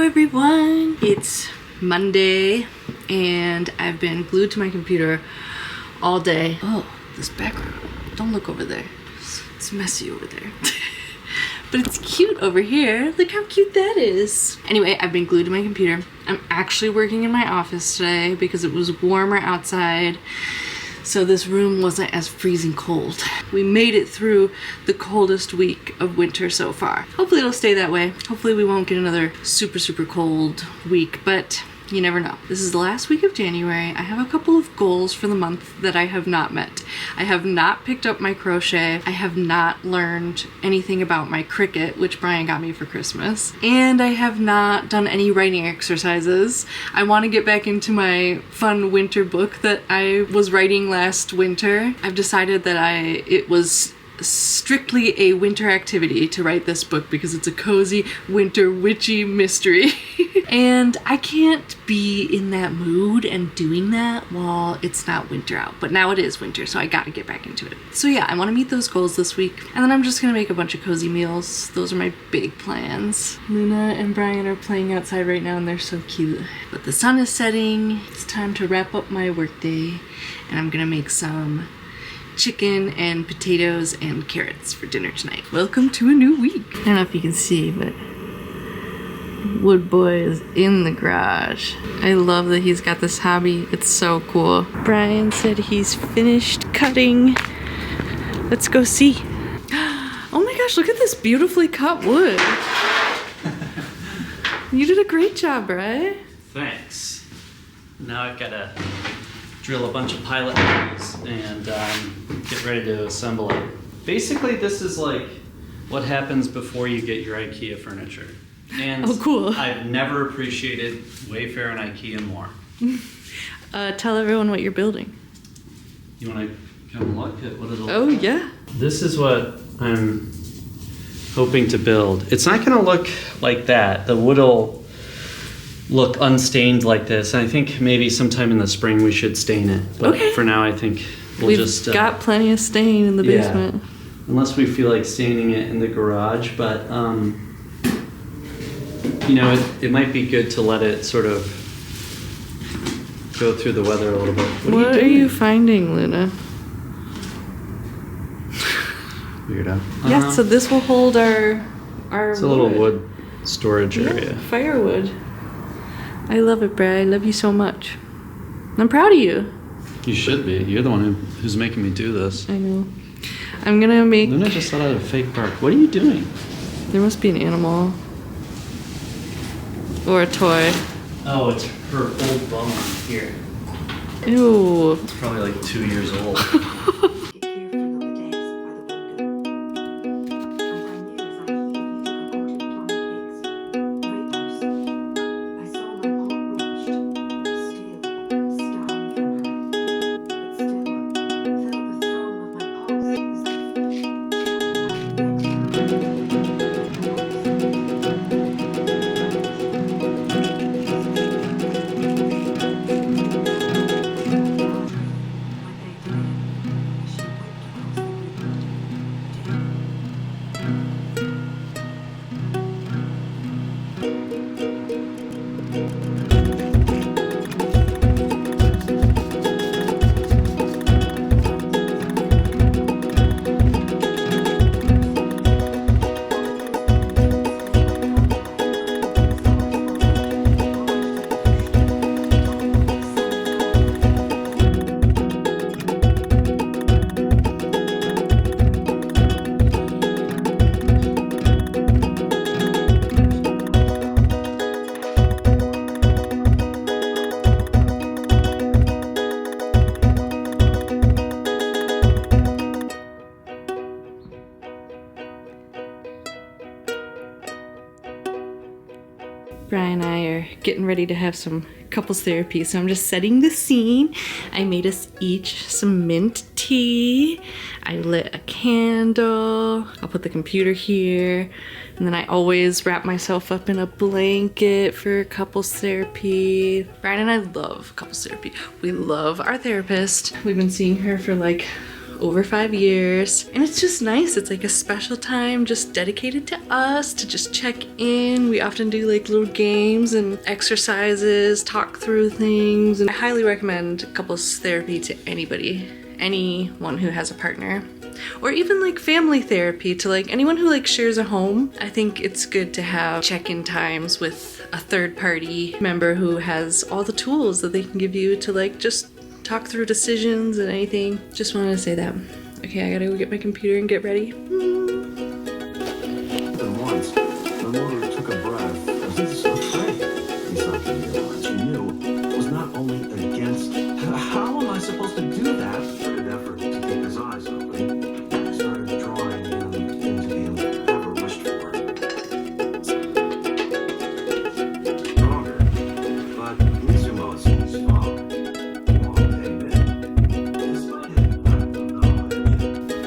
everyone, it's Monday and I've been glued to my computer all day. Oh, this background, don't look over there, it's messy over there. But it's cute over here. Look how cute that is. Anyway, I've been glued to my computer. I'm actually working in my office today because it was warmer outside, so this room wasn't as freezing cold. We made it through the coldest week of winter so far. Hopefully it'll stay that way. Hopefully we won't get another super cold week, but you never know. This is the last week of January. I have a couple of goals for the month that I have not met. I have not picked up my crochet. I have not learned anything about my Cricut, which Brian got me for Christmas. And I have not done any writing exercises. I want to get back into my fun winter book that I was writing last winter. I've decided that it was strictly a winter activity to write this book because it's a cozy winter witchy mystery. And I can't be in that mood and doing that while it's not winter out. But now it is winter, so I gotta get back into it. So yeah, I want to meet those goals this week. And then I'm just gonna make a bunch of cozy meals. Those are my big plans. Luna and Brian are playing outside right now and they're so cute. But the sun is setting. It's time to wrap up my workday. And I'm gonna make some chicken and potatoes and carrots for dinner tonight. Welcome to a new week. I don't know if you can see, but Wood Boy is in the garage. I love that he's got this hobby. It's so cool. Brian said he's finished cutting. Let's go see. Oh my gosh, look at this beautifully cut wood. You did a great job, Brian. Thanks. Now I've got to drill a bunch of pilot holes and get ready to assemble it. Basically, this is like what happens before you get your IKEA furniture. And oh, cool. I've never appreciated Wayfair and IKEA more. Tell everyone what you're building. You want to come look at what it'll Oh, look like? yeah. This is what I'm hoping to build. It's not going to look like that. The wood will look unstained like this. I think maybe sometime in the spring we should stain it. But okay. For now, I think We've got plenty of stain in the basement. Yeah, unless we feel like staining it in the garage, but you know, it might be good to let it sort of go through the weather a little bit. What are you finding, Luna? Weirdo. Yeah, so this will hold our It's a little wood storage area. Firewood. I love it, Brad. I love you so much. I'm proud of you. You should be. You're the one who's making me do this. I know. I'm gonna make... Luna just thought I had a fake bark. What are you doing? There must be an animal. Or a toy. Oh, it's her old bone here. Ew. It's probably like 2 years old. Brian and I are getting ready to have some couples therapy, so I'm just setting the scene. I made us each some mint tea. I lit a candle. I'll put the computer here. And then I always wrap myself up in a blanket for couples therapy. Brian and I love couples therapy. We love our therapist. We've been seeing her for like over 5 years. And it's just nice. It's like a special time just dedicated to us to just check in. We often do like little games and exercises, talk through things. And I highly recommend couples therapy to anyone who has a partner. Or even like family therapy to like anyone who like shares a home. I think it's good to have check-in times with a third party member who has all the tools that they can give you to like just talk through decisions and anything. Just wanted to say that. Okay, I gotta go get my computer and get ready. And once, my mother took a breath as if afraid. And something realized she knew it was not only against. How am I supposed to do that? An effort to keep his eyes open. Started drawing him into the ever wished for. Stronger, but Mitsumo's father.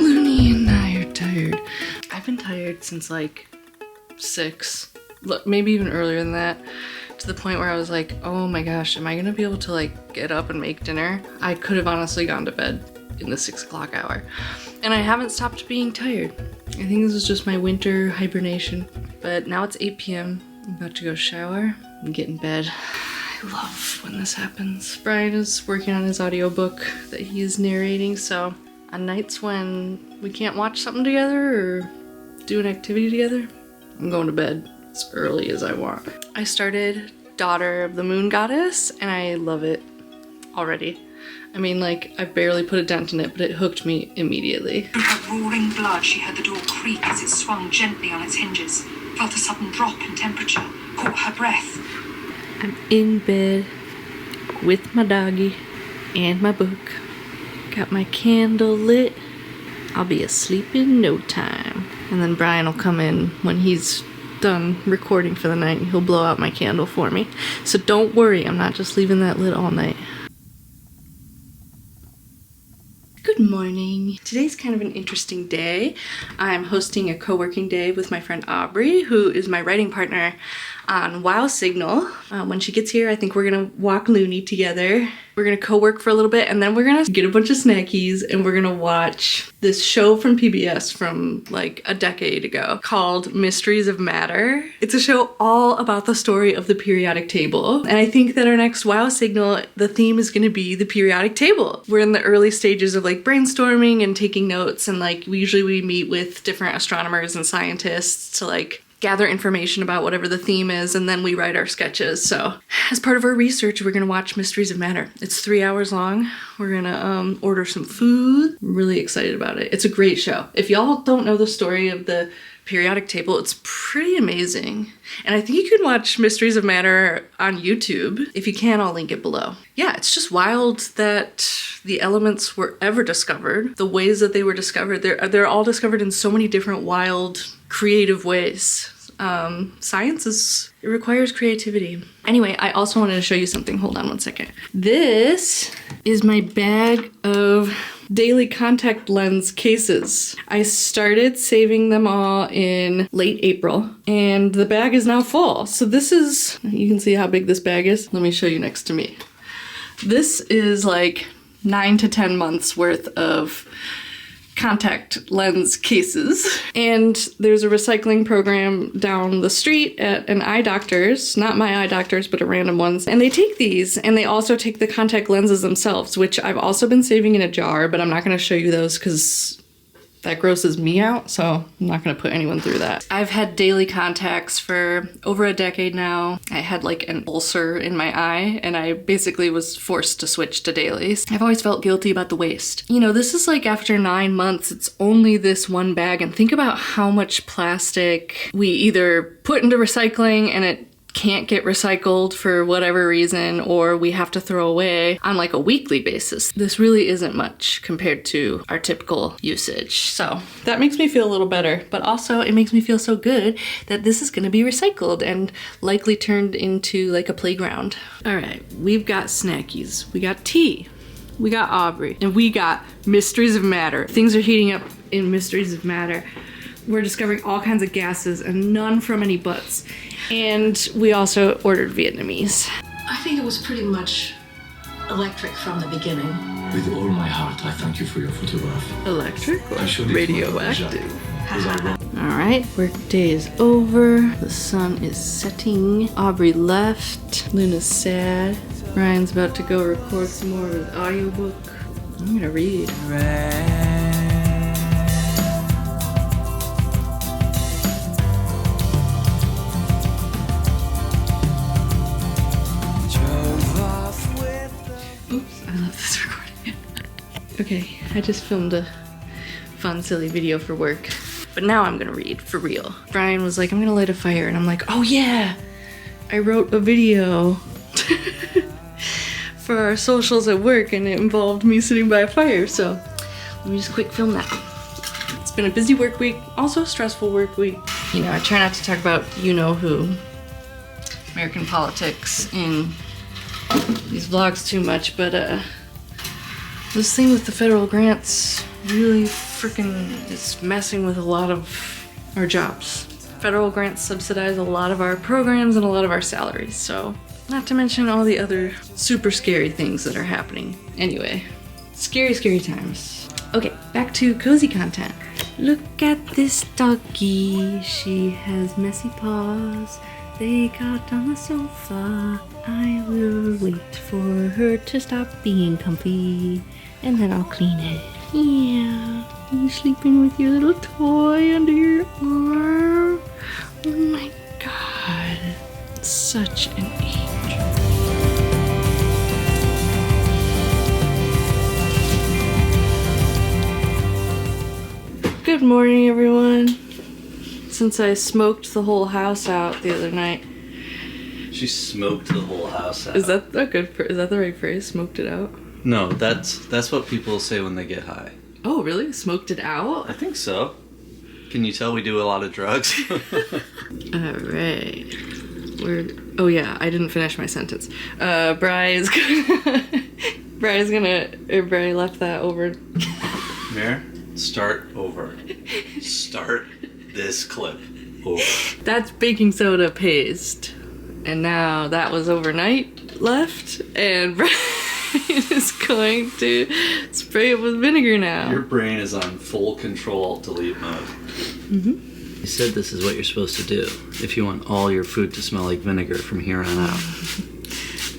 Looney and I are tired. I've been tired since like 6, look, maybe even earlier than that, to the point where I was like, oh my gosh, am I gonna be able to like get up and make dinner? I could have honestly gone to bed in the 6 o'clock hour. And I haven't stopped being tired. I think this is just my winter hibernation. But now it's 8 p.m. I'm about to go shower and get in bed. I love when this happens. Brian is working on his audiobook that he is narrating, so on nights when we can't watch something together or do an activity together, I'm going to bed as early as I want. I started Daughter of the Moon Goddess and I love it already. I mean, like, I barely put a dent in it, but it hooked me immediately. Through her roaring blood, she heard the door creak as it swung gently on its hinges, felt a sudden drop in temperature, caught her breath. I'm in bed with my doggy and my book. Got my candle lit. I'll be asleep in no time. And then Brian will come in when he's done recording for the night and he'll blow out my candle for me. So don't worry, I'm not just leaving that lit all night. Good morning. Today's kind of an interesting day. I'm hosting a co-working day with my friend Aubrey, who is my writing partner on Wow Signal. When she gets here, I think we're gonna walk Looney together. We're gonna co-work for a little bit and then we're gonna get a bunch of snackies and we're gonna watch this show from PBS from like a decade ago called Mysteries of Matter. It's a show all about the story of the periodic table. And I think that our next Wow Signal, the theme is gonna be the periodic table. We're in the early stages of like brainstorming and taking notes, and like we meet with different astronomers and scientists to like gather information about whatever the theme is, and then we write our sketches. So as part of our research, we're gonna watch Mysteries of Matter. It's 3 hours long. We're gonna order some food. I'm really excited about it. It's a great show. If y'all don't know the story of the periodic table, it's pretty amazing. And I think you can watch Mysteries of Matter on YouTube. If you can, I'll link it below. Yeah, it's just wild that the elements were ever discovered. The ways that they were discovered, they're all discovered in so many different wild, creative ways. Science it requires creativity. Anyway, I also wanted to show you something. Hold on one second. This is my bag of daily contact lens cases. I started saving them all in late April and the bag is now full. So this is, you can see how big this bag is. Let me show you next to me. This is like 9 to 10 months worth of contact lens cases. And there's a recycling program down the street at an eye doctor's, not my eye doctor's, but a random one's. And they take these and they also take the contact lenses themselves, which I've also been saving in a jar, but I'm not gonna show you those because that grosses me out, so I'm not gonna put anyone through that. I've had daily contacts for over a decade now. I had like an ulcer in my eye and I basically was forced to switch to dailies. I've always felt guilty about the waste. You know, this is like after 9 months, it's only this one bag, and think about how much plastic we either put into recycling and it can't get recycled for whatever reason, or we have to throw away on like a weekly basis. This really isn't much compared to our typical usage. So that makes me feel a little better, but also it makes me feel so good that this is gonna be recycled and likely turned into like a playground. All right, we've got snackies, we got tea, we got Aubrey, and we got Mysteries of Matter. Things are heating up in Mysteries of Matter. We're discovering all kinds of gases and none from any butts. And we also ordered Vietnamese. I think it was pretty much electric from the beginning. With all my heart, I thank you for your photograph. Electric or I showed it to my brother Jacques, radioactive? as I wrote. Alright, work day is over. The sun is setting. Aubrey left. Luna's sad. Ryan's about to go record some more of his audiobook. I'm gonna read. Oops, I love this recording. Okay, I just filmed a fun, silly video for work. But now I'm gonna read, for real. Brian was like, I'm gonna light a fire, and I'm like, oh yeah! I wrote a video for our socials at work, and it involved me sitting by a fire, so let me just quick film that. It's been a busy work week, also a stressful work week. You know, I try not to talk about you-know-who, American politics in these vlogs too much, but this thing with the federal grants really freaking is messing with a lot of our jobs. Federal grants subsidize a lot of our programs and a lot of our salaries, so not to mention all the other super scary things that are happening. Anyway, scary, scary times. Okay, back to cozy content. Look at this doggy, she has messy paws. They got on the sofa. I will wait for her to stop being comfy, and then I'll clean it. Yeah, you sleeping with your little toy under your arm? Oh my god, such an angel. Good morning, everyone. Since I smoked the whole house out the other night. She smoked the whole house out. Is that a good? Is that the right phrase? Smoked it out? No, that's what people say when they get high. Oh, really? Smoked it out? I think so. Can you tell we do a lot of drugs? Alright. Oh yeah, I didn't finish my sentence. Bri left that over. Mare, start over. Start this clip over. That's baking soda paste. And now that was overnight left, and Brian is going to spray it with vinegar now. Your brain is on full control delete mode. Mm-hmm. You said this is what you're supposed to do if you want all your food to smell like vinegar from here on out.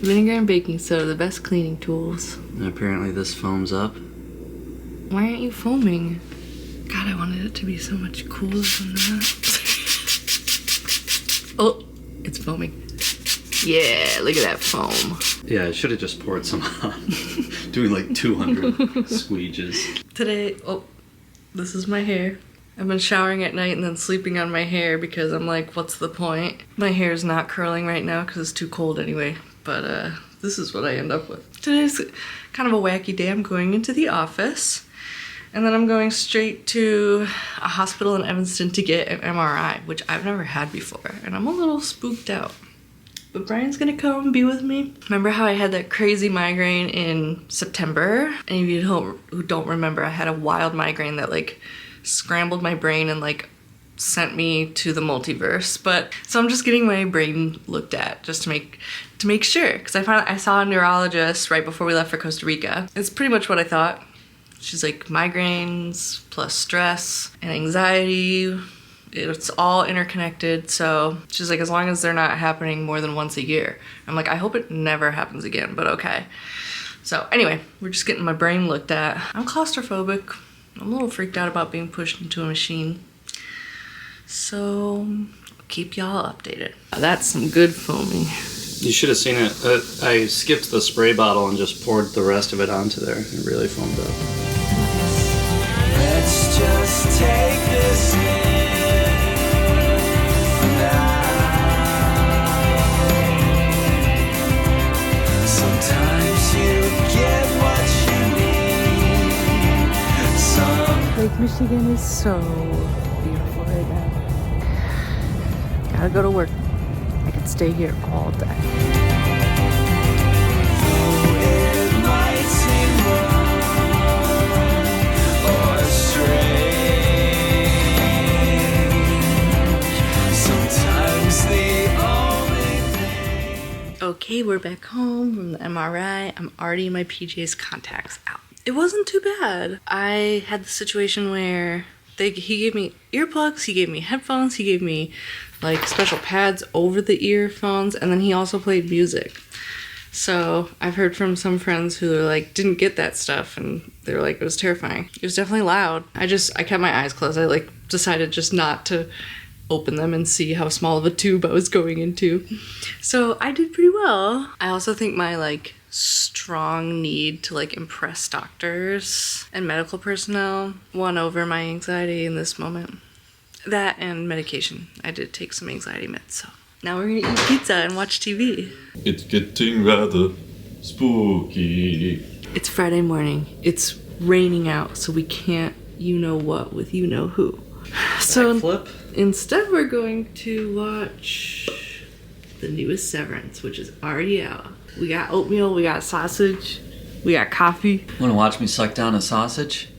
Vinegar and baking soda, the best cleaning tools. And apparently this foams up. Why aren't you foaming? God, I wanted it to be so much cooler than that. Oh, it's foaming. Yeah, look at that foam. Yeah, I should have just poured some on. Doing like 200 squeeges. Today, this is my hair. I've been showering at night and then sleeping on my hair because I'm like, what's the point? My hair is not curling right now because it's too cold anyway. But this is what I end up with. Today's kind of a wacky day. I'm going into the office. And then I'm going straight to a hospital in Evanston to get an MRI, which I've never had before. And I'm a little spooked out. But Brian's gonna come and be with me. Remember how I had that crazy migraine in September? Any of you who don't remember, I had a wild migraine that like scrambled my brain and like sent me to the multiverse. But so I'm just getting my brain looked at just to make sure. Because I saw a neurologist right before we left for Costa Rica. It's pretty much what I thought. She's like, migraines plus stress and anxiety, it's all interconnected. So she's like, as long as they're not happening more than once a year. I'm like, I hope it never happens again, but okay. So anyway, we're just getting my brain looked at. I'm claustrophobic. I'm a little freaked out about being pushed into a machine. So I'll keep y'all updated. That's some good foaming. You should have seen it. I skipped the spray bottle and just poured the rest of it onto there. It really foamed up. Let's just take this in now. Sometimes you get what you need. Lake Michigan is so beautiful right now. Gotta go to work. I could stay here all day. Though it might seem wrong or strange, sometimes the only thing. Okay, we're back home from the MRI. I'm already in my PJs, contacts out. It wasn't too bad. I had the situation where he gave me earplugs, he gave me headphones, he gave me like special pads over the earphones, and then he also played music. So I've heard from some friends who are like didn't get that stuff, and they were like it was terrifying. It was definitely loud. I kept my eyes closed. I like decided just not to open them and see how small of a tube I was going into. So I did pretty well. I also think my like strong need to like impress doctors and medical personnel won over my anxiety in this moment. That and medication. I did take some anxiety meds, so now we're gonna eat pizza and watch TV. It's getting rather spooky. It's Friday morning. It's raining out, so we can't you know what with you know who. So Flip. instead we're going to watch the newest Severance, which is already out. We got oatmeal, we got sausage, we got coffee. Want to watch me suck down a sausage?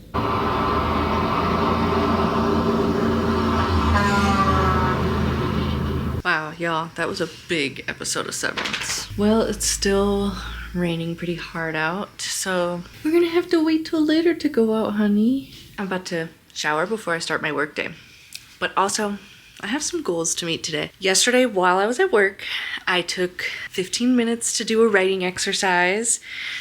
Wow, y'all, that was a big episode of Severance. Well, it's still raining pretty hard out, so we're gonna have to wait till later to go out, honey. I'm about to shower before I start my workday. But also, I have some goals to meet today. Yesterday, while I was at work, I took 15 minutes to do a writing exercise.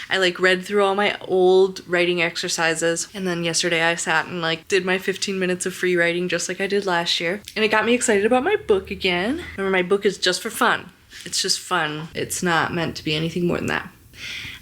I like read through all my old writing exercises. And then yesterday I sat and like did my 15 minutes of free writing just like I did last year. And it got me excited about my book again. Remember, my book is just for fun. It's just fun. It's not meant to be anything more than that.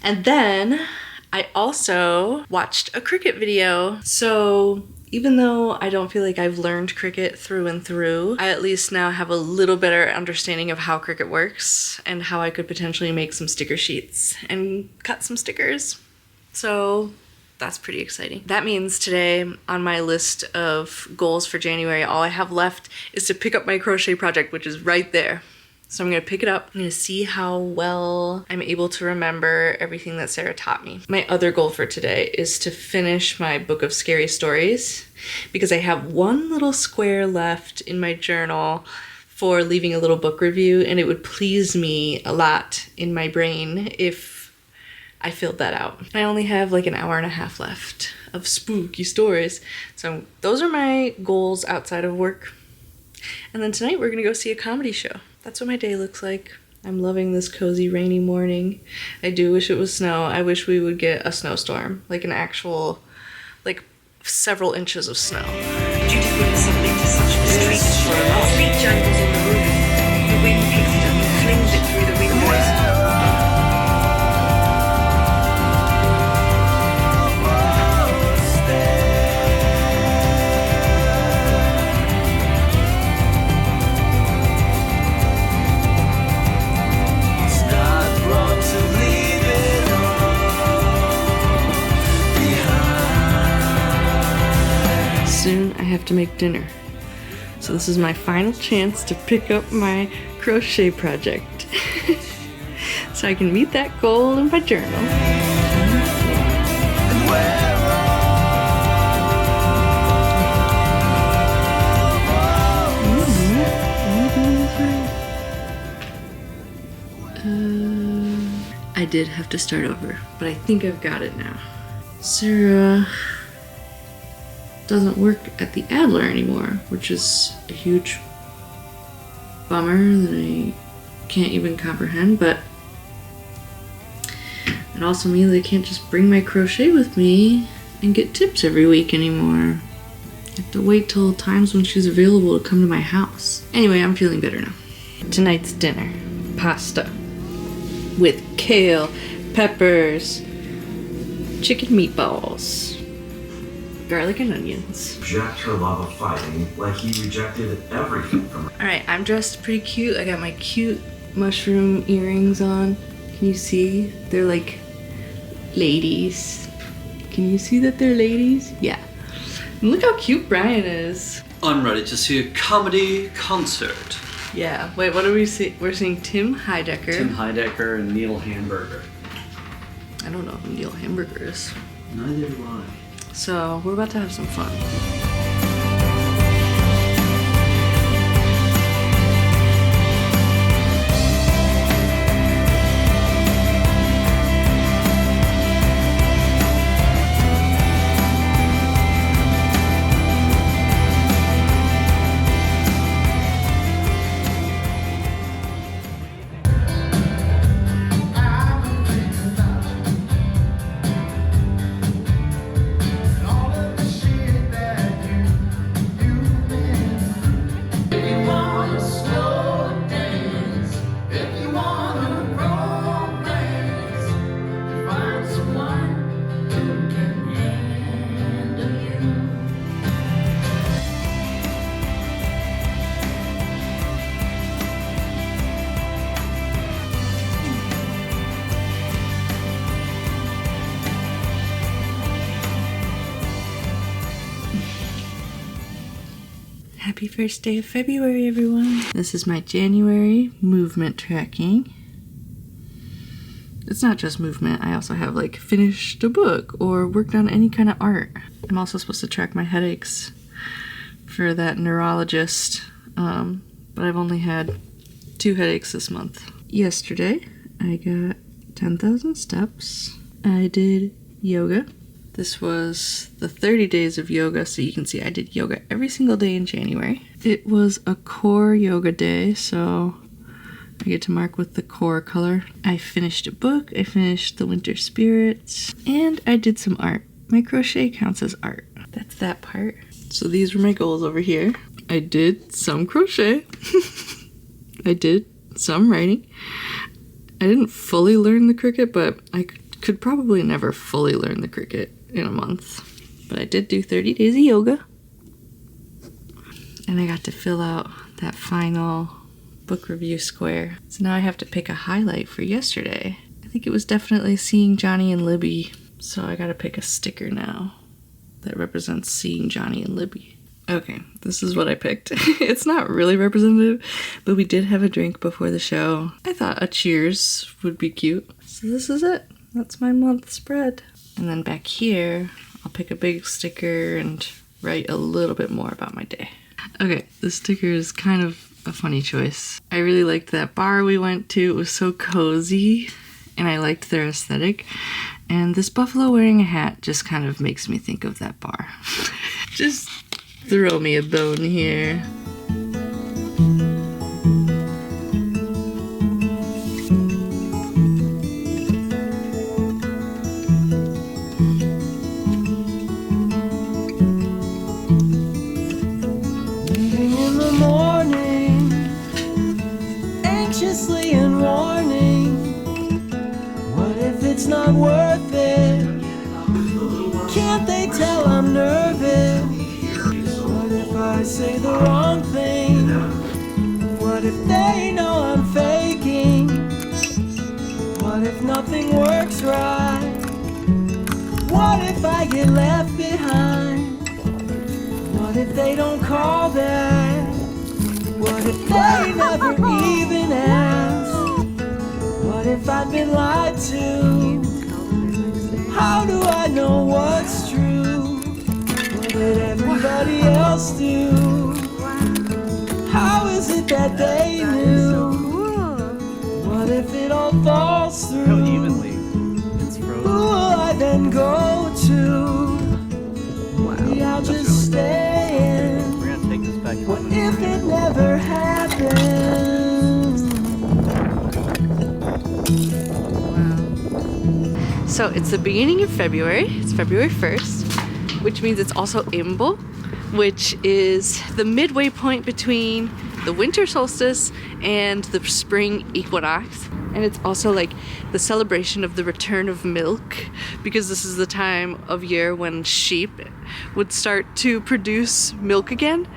And then I also watched a cricket video. So even though I don't feel like I've learned cricket through and through, I at least now have a little better understanding of how cricket works and how I could potentially make some sticker sheets and cut some stickers. So that's pretty exciting. That means today on my list of goals for January, all I have left is to pick up my crochet project, which is right there. So I'm gonna pick it up. I'm gonna see how well I'm able to remember everything that Sarah taught me. My other goal for today is to finish my book of scary stories because I have one little square left in my journal for leaving a little book review, and it would please me a lot in my brain if I filled that out. I only have like an hour and a half left of spooky stories. So those are my goals outside of work. And then tonight we're gonna go see a comedy show. That's what my day looks like. I'm loving this cozy rainy morning. I do wish it was snow. I wish we would get a snowstorm, like an actual, like several inches of snow. Judith wouldn't submit to such mistreatment. Our fleet jangles in the room. The wind picks it up and flings it through the windows. Soon I have to make dinner. So this is my final chance to pick up my crochet project. So I can meet that goal in my journal. I did have to start over, but I think I've got it now. Sarah doesn't work at the Adler anymore, which is a huge bummer that I can't even comprehend, but it also means I can't just bring my crochet with me and get tips every week anymore. I have to wait till times when she's available to come to my house. Anyway, I'm feeling better now. Tonight's dinner, pasta with kale, peppers, chicken meatballs, garlic and onions. Reject her love of fighting like he rejected everything from her. Alright, I'm dressed pretty cute. I got my cute mushroom earrings on. Can you see? They're like ladies. Can you see that they're ladies? Yeah. And look how cute Brian is. I'm ready to see a comedy concert. Yeah. Wait, what are we seeing? We're seeing Tim Heidecker. Tim Heidecker and Neil Hamburger. I don't know who Neil Hamburger is. Neither do I. So we're about to have some fun. Happy first day of February, everyone. This is my January movement tracking. It's not just movement, I also have like finished a book or worked on any kind of art. I'm also supposed to track my headaches for that neurologist, but I've only had 2 headaches this month. Yesterday, I got 10,000 steps. I did yoga. This was the 30 days of yoga, so you can see I did yoga every single day in January. It was a core yoga day, so I get to mark with the core color. I finished a book, I finished the Winter Spirits, and I did some art. My crochet counts as art. That's that part. So these were my goals over here. I did some crochet. I did some writing. I didn't fully learn the Cricut, but I could probably never fully learn the Cricut in a month. But I did do 30 days of yoga. And I got to fill out that final book review square. So now I have to pick a highlight for yesterday. I think it was definitely seeing Johnny and Libby. So I gotta pick a sticker now that represents seeing Johnny and Libby. Okay, this is what I picked. It's not really representative, but we did have a drink before the show. I thought a cheers would be cute. So this is it. That's my month spread. And then back here, I'll pick a big sticker and write a little bit more about my day. Okay, this sticker is kind of a funny choice. I really liked that bar we went to. It was so cozy, and I liked their aesthetic. And this buffalo wearing a hat just kind of makes me think of that bar. Just throw me a bone here. It's not worth it. Can't they tell I'm nervous? What if I say the wrong thing? What if they know I'm faking? What if nothing works right? What if I get left behind? What if they don't call back? What if they never even ask? What if I've been lied to? How do I know what's true? What did everybody else do? How is it that they knew? What if it all falls through? Who will I then go to? Maybe I'll just stay in. What if it never happened? So it's the beginning of February. It's February 1st, which means it's also Imbolc, which is the midway point between the winter solstice and the spring equinox. And it's also like the celebration of the return of milk, because this is the time of year when sheep would start to produce milk again.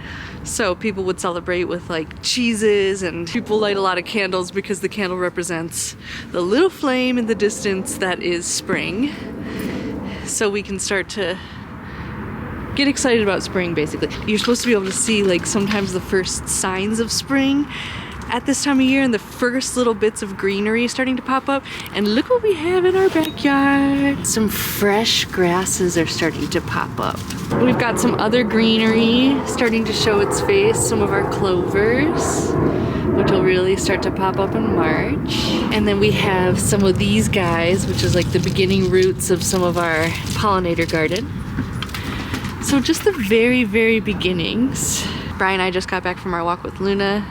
So people would celebrate with like cheeses, and people light a lot of candles because the candle represents the little flame in the distance that is spring. So we can start to get excited about spring, basically. You're supposed to be able to see like sometimes the first signs of spring at this time of year, and the first little bits of greenery starting to pop up. And look what we have in our backyard. Some fresh grasses are starting to pop up. We've got some other greenery starting to show its face, some of our clovers, which will really start to pop up in March. And then we have some of these guys, which is like the beginning roots of some of our pollinator garden. So just the very, very beginnings. Brian and I just got back from our walk with Luna,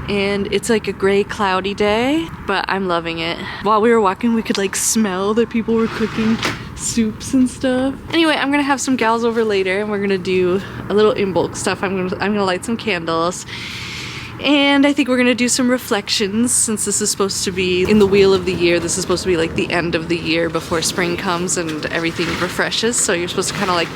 and it's like a gray, cloudy day, but I'm loving it. While we were walking, we could like smell that people were cooking soups and stuff. Anyway, I'm gonna have some gals over later, and we're gonna do a little Imbolc stuff. I'm gonna light some candles, and I think we're gonna do some reflections, since this is supposed to be in the wheel of the year. This is supposed to be like the end of the year before spring comes and everything refreshes. So you're supposed to kind of like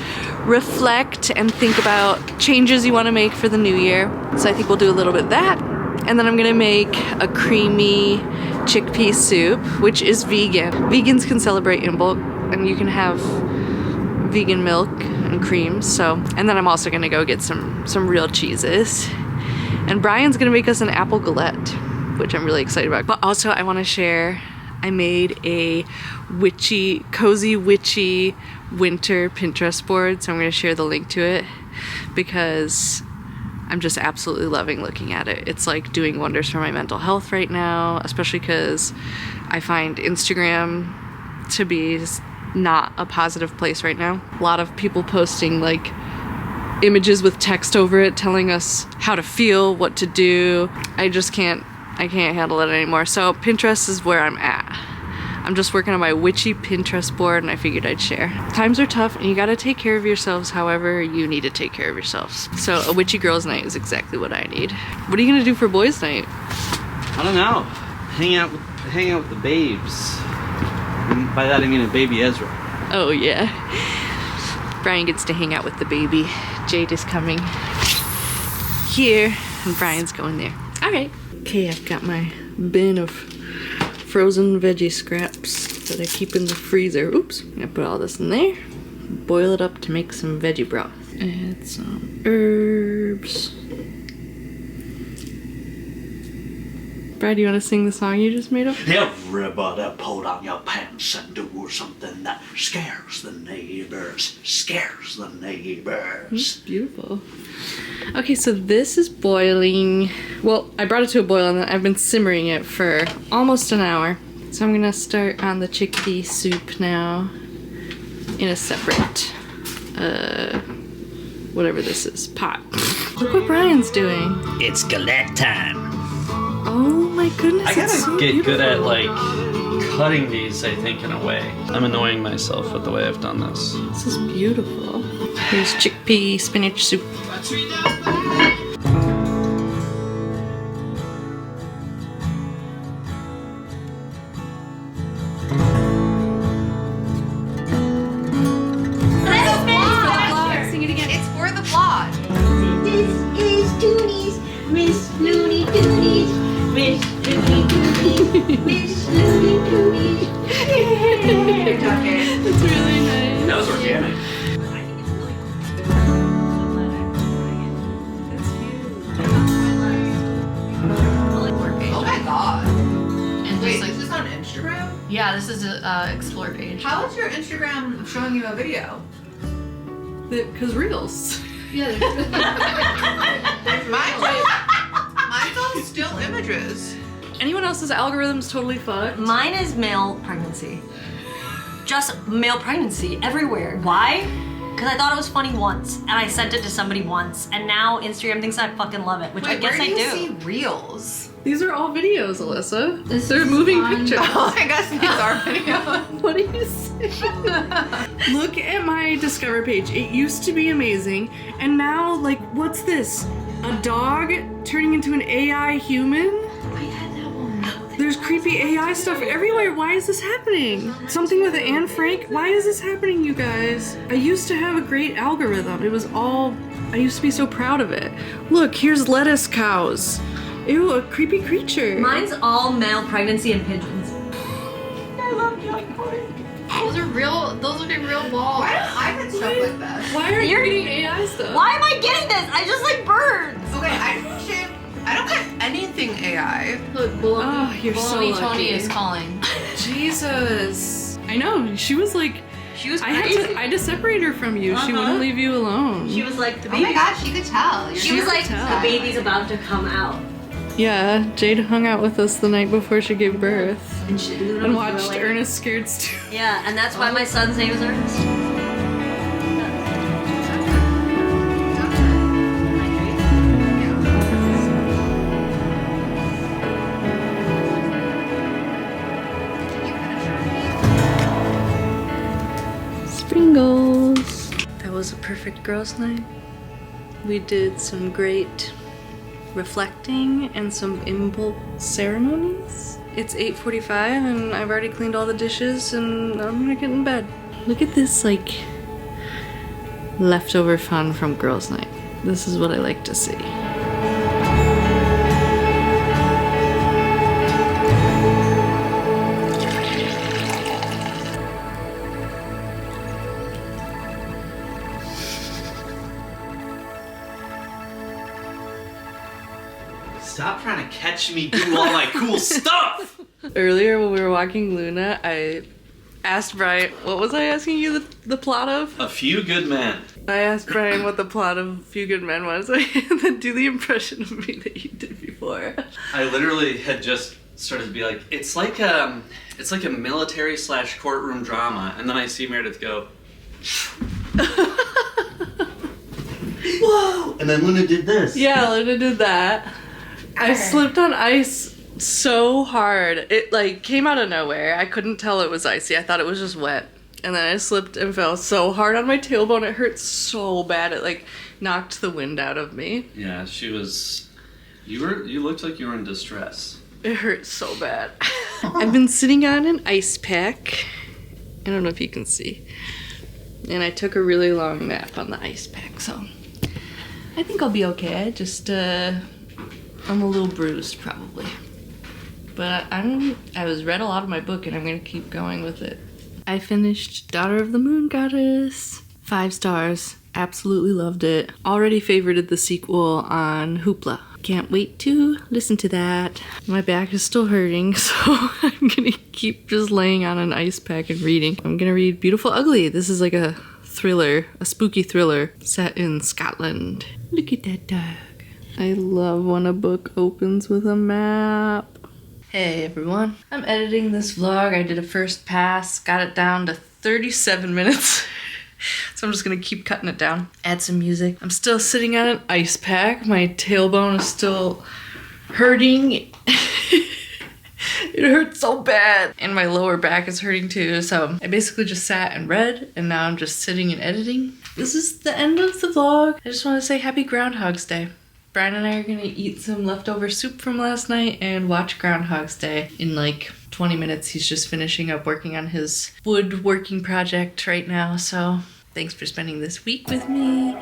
reflect and think about changes you want to make for the new year. So I think we'll do a little bit of that. And then I'm gonna make a creamy chickpea soup, which is vegan. Vegans can celebrate Imbolc, and you can have vegan milk and cream. So, and then I'm also gonna go get some real cheeses. And Brian's gonna make us an apple galette, which I'm really excited about. But also I wanna share, I made a witchy, cozy witchy winter Pinterest board. So I'm gonna share the link to it because I'm just absolutely loving looking at it. It's like doing wonders for my mental health right now, especially because I find Instagram to be not a positive place right now. A lot of people posting like images with text over it telling us how to feel, what to do. I can't handle it anymore. So Pinterest is where I'm at. I'm just working on my witchy Pinterest board and I figured I'd share. Times are tough and you gotta take care of yourselves however you need to take care of yourselves. So a witchy girls night is exactly what I need. What are you gonna do for boys night? I don't know. Hang out with the babes. And by that I mean a baby Ezra. Oh yeah. Brian gets to hang out with the baby. Jade is coming here and Brian's going there. All right. Okay, I've got my bin of frozen veggie scraps that I keep in the freezer. Oops. I'm gonna put all this in there. Boil it up to make some veggie broth. Add some herbs. Brad, you want to sing the song you just made up? Everybody pull down your pants and do something that scares the neighbors. Scares the neighbors. Beautiful. Okay, so this is boiling. Well, I brought it to a boil and I've been simmering it for almost an hour. So I'm gonna start on the chickpea soup now in a separate, whatever this is, pot. Look what Brian's doing. It's galette time. Oh my goodness, I gotta it's so get beautiful. good at like cutting these, I think, in a way. I'm annoying myself with the way I've done this. This is beautiful. Here's chickpea spinach soup. Sing it again. It's for the vlog. This is Toonies, Miss Looney Toonies, Miss Looney Toonies, Miss Looney Toonies. Good job, Jade. It's really nice. That was organic. Oh my god. And Wait, just like, is this on Instagram? yeah, this is a explore page. How is your Instagram showing you a video? Because reels. Yeah. Mine's all still images. Anyone else's algorithm's totally fucked? Mine is male pregnancy. Just male pregnancy everywhere. Why? Because I thought it was funny once, and I sent it to somebody once, and now Instagram thinks I fucking love it, which I guess where do I you do. see reels? These are all videos, Alyssa. They're moving pictures. Oh, I guess these are videos. What are you saying? Look at my Discover page. It used to be amazing, and now, like, what's this? A dog turning into an AI human? I had that one. There's creepy AI stuff everywhere. Why is this happening? Something with Anne Frank? Why is this happening, you guys? I used to have a great algorithm. It was all... I used to be so proud of it. Look, here's lettuce cows. Ew, a creepy creature. Mine's all male pregnancy and pigeons. I love young boys. Those are real. Those look like real balls. Why don't I get stuff like this? Why are you getting AI stuff? Why am I getting this? I just like birds. Okay, I don't get anything AI. Look, Oh, you're so Baloney lucky. Tony is calling. Jesus. I know, she was like... She was I crazy. had to separate her from you. She Uh-huh. wouldn't leave you alone. She was like, the Oh baby. my god, she could tell. She was like, tell. the baby's about to come out. Yeah, Jade hung out with us the night before she gave birth. And she Luna And was watched really- Ernest Scared Stew. Yeah, and that's why my son's name is Ernest. Springles. That was a perfect girls' night. We did some great reflecting and some Imbolc ceremonies. It's 8:45 and I've already cleaned all the dishes and I'm gonna get in bed. Look at this, like, leftover fun from girls' night. This is what I like to see. Stop trying to catch me do all my cool stuff! Earlier when we were walking Luna, I asked Brian, what was I asking you the plot of? A Few Good Men. I asked Brian what the plot of A Few Good Men was, and then do the impression of me that you did before. I literally had just started to be like, it's like a military / courtroom drama, and then I see Meredith go, whoa! And then Luna did this. Yeah, Luna did that. I slipped on ice so hard. It like came out of nowhere. I couldn't tell it was icy. I thought it was just wet. And then I slipped and fell so hard on my tailbone. It hurt so bad. It like knocked the wind out of me. Yeah, she was. You looked like you were in distress. It hurt so bad. I've been sitting on an ice pack. I don't know if you can see. And I took a really long nap on the ice pack, so I think I'll be okay. I just I'm a little bruised probably. But I was read a lot of my book and I'm gonna keep going with it. I finished Daughter of the Moon Goddess. 5 stars. Absolutely loved it. Already favorited the sequel on Hoopla. Can't wait to listen to that. My back is still hurting, so I'm gonna keep just laying on an ice pack and reading. I'm gonna read Beautiful Ugly. This is like a thriller, a spooky thriller set in Scotland. Look at that dog. I love when a book opens with a map. Hey everyone, I'm editing this vlog. I did a first pass, got it down to 37 minutes. So I'm just gonna keep cutting it down. Add some music. I'm still sitting on an ice pack. My tailbone is still hurting. It hurts so bad. And my lower back is hurting too. So I basically just sat and read, and now I'm just sitting and editing. This is the end of the vlog. I just wanna say happy Groundhog's Day. Brian and I are gonna eat some leftover soup from last night and watch Groundhog's Day in like 20 minutes. He's just finishing up working on his woodworking project right now. So thanks for spending this week with me,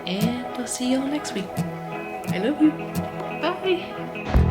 and I'll see y'all next week. I love you. Bye.